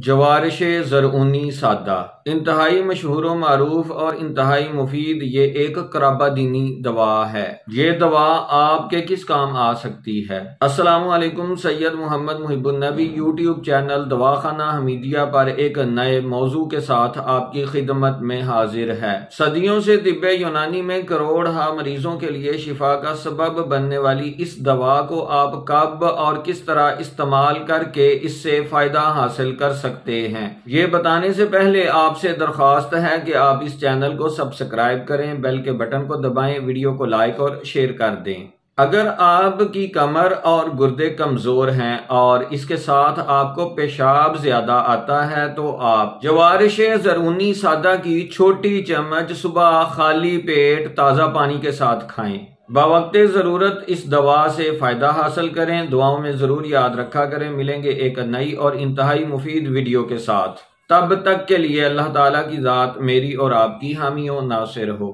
جوارش زرعونی سادہ انتہائی مشہور و معروف اور انتہائی مفید یہ ایک قرابہ دینی دوا ہے۔ یہ دوا آپ کے کس کام آ سکتی ہے؟ السلام علیکم، سید محمد محب النبی یوٹیوب چینل دواخانہ حمیدیہ پر ایک نئے موضوع کے ساتھ آپ کی خدمت میں حاضر ہے۔ صدیوں سے طب یونانی میں کروڑہا مریضوں کے لیے شفا کا سبب بننے والی اس دوا کو آپ کب اور کس طرح استعمال کر کے اس سے فائدہ حاصل کر سکتے ہیں، یہ بتانے سے پہلے آپ سے درخواست ہے کہ آپ اس چینل کو سبسکرائب کریں، بیل کے بٹن کو دبائیں، ویڈیو کو لائک اور شیئر کر دیں۔ اگر آپ کی کمر اور گردے کمزور ہیں اور اس کے ساتھ آپ کو پیشاب زیادہ آتا ہے تو آپ جوارش زرعونی سادہ کی چھوٹی چمچ صبح خالی پیٹ تازہ پانی کے ساتھ کھائیں۔ بوقت ضرورت اس دوا سے فائدہ حاصل کریں۔ دعاؤں میں ضرور یاد رکھا کریں۔ ملیں گے ایک نئی اور انتہائی مفید ویڈیو کے ساتھ۔ تب تک کے لیے اللہ تعالیٰ کی ذات میری اور آپ کی حامی و ناصر ہو۔